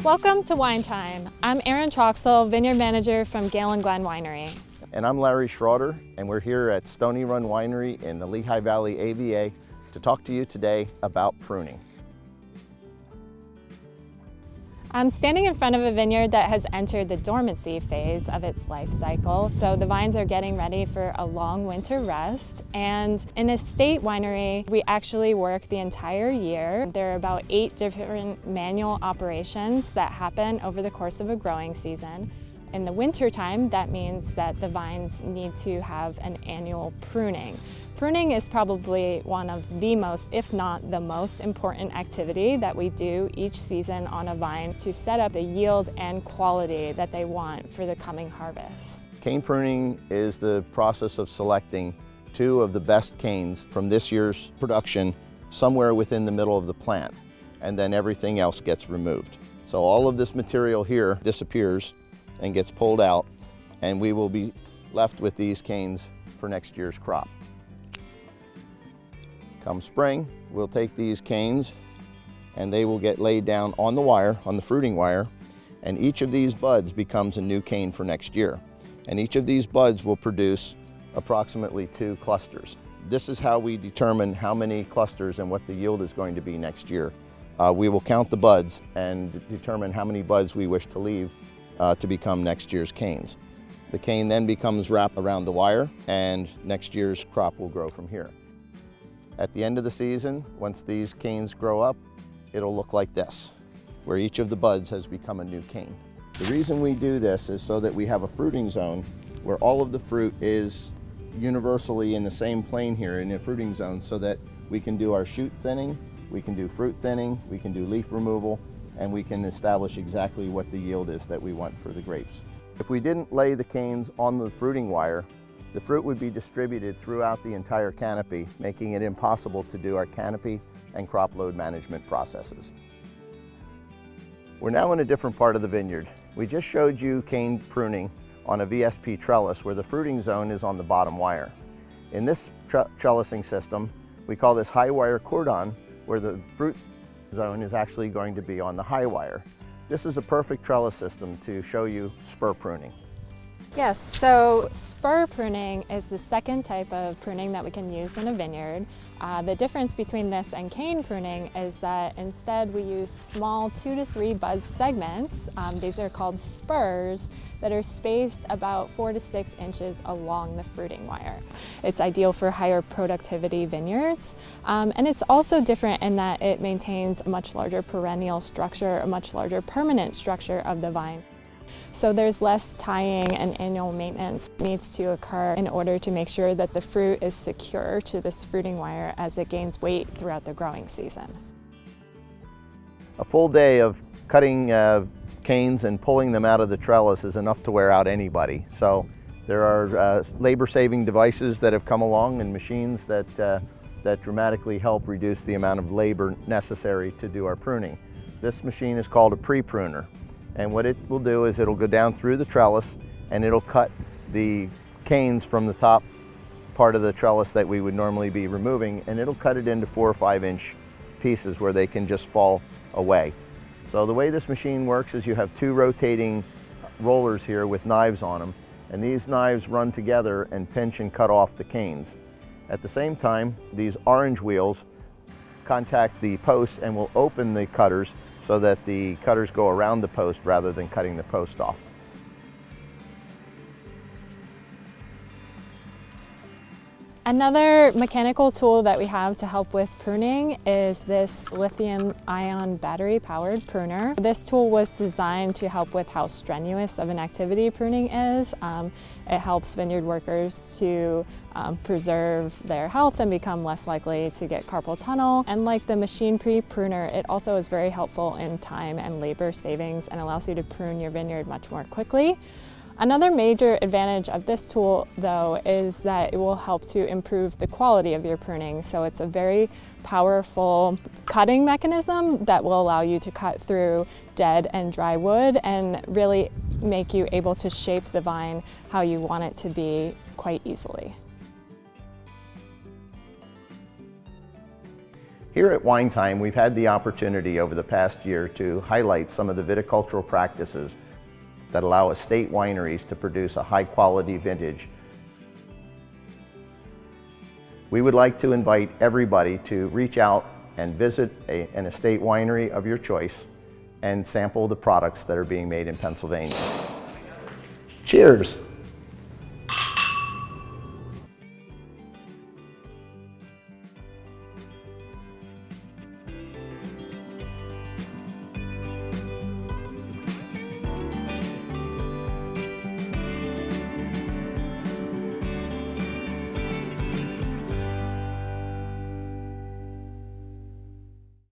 Welcome to Wine Time. I'm Erin Troxel, Vineyard Manager from Gale and Glen Winery. And I'm Larry Schroeder, and we're here at Stony Run Winery in the Lehigh Valley AVA to talk to you today about pruning. I'm standing in front of a vineyard that has entered the dormancy phase of its life cycle. So the vines are getting ready for a long winter rest. And in a estate winery, we actually work the entire year. There are about 8 different manual operations that happen over the course of a growing season. In the winter time, that means that the vines need to have an annual pruning. Pruning is probably one of the most, if not the most important activity that we do each season on a vine to set up the yield and quality that they want for the coming harvest. Cane pruning is the process of selecting 2 of the best canes from this year's production somewhere within the middle of the plant, and then everything else gets removed. So all of this material here disappears and gets pulled out, and we will be left with these canes for next year's crop. Come spring, we'll take these canes and they will get laid down on the wire, on the fruiting wire, and each of these buds becomes a new cane for next year. And each of these buds will produce approximately 2 clusters. This is how we determine how many clusters and what the yield is going to be next year. We will count the buds and determine how many buds we wish to leave to become next year's canes. The cane then becomes wrapped around the wire, and next year's crop will grow from here. At the end of the season, once these canes grow up, it'll look like this, where each of the buds has become a new cane. The reason we do this is so that we have a fruiting zone where all of the fruit is universally in the same plane here in the fruiting zone, so that we can do our shoot thinning, we can do fruit thinning, we can do leaf removal, and we can establish exactly what the yield is that we want for the grapes. If we didn't lay the canes on the fruiting wire, the fruit would be distributed throughout the entire canopy, making it impossible to do our canopy and crop load management processes. We're now in a different part of the vineyard. We just showed you cane pruning on a VSP trellis where the fruiting zone is on the bottom wire. In this trellising system, we call this high wire cordon, where the fruit zone is actually going to be on the high wire. This is a perfect trellis system to show you spur pruning. Yes, so spur pruning is the second type of pruning that we can use in a vineyard. The difference between this and cane pruning is that instead we use small 2 to 3 bud segments. These are called spurs that are spaced about 4 to 6 inches along the fruiting wire. It's ideal for higher productivity vineyards, and it's also different in that it maintains a much larger perennial structure, a much larger permanent structure of the vine. So there's less tying and annual maintenance needs to occur in order to make sure that the fruit is secure to this fruiting wire as it gains weight throughout the growing season. A full day of cutting canes and pulling them out of the trellis is enough to wear out anybody. So there are labor-saving devices that have come along and machines that dramatically help reduce the amount of labor necessary to do our pruning. This machine is called a pre-pruner. And what it will do is it'll go down through the trellis and it'll cut the canes from the top part of the trellis that we would normally be removing, and it'll cut it into 4 or 5 inch pieces where they can just fall away. So the way this machine works is you have 2 rotating rollers here with knives on them, and these knives run together and pinch and cut off the canes. At the same time, these orange wheels contact the posts and will open the cutters so that the cutters go around the post rather than cutting the post off. Another mechanical tool that we have to help with pruning is this lithium-ion battery-powered pruner. This tool was designed to help with how strenuous of an activity pruning is. It helps vineyard workers to preserve their health and become less likely to get carpal tunnel. And like the machine pruner, it also is very helpful in time and labor savings and allows you to prune your vineyard much more quickly. Another major advantage of this tool, though, is that it will help to improve the quality of your pruning. So it's a very powerful cutting mechanism that will allow you to cut through dead and dry wood and really make you able to shape the vine how you want it to be quite easily. Here at Wine Time, we've had the opportunity over the past year to highlight some of the viticultural practices that allow estate wineries to produce a high-quality vintage. We would like to invite everybody to reach out and visit an estate winery of your choice and sample the products that are being made in Pennsylvania. Cheers!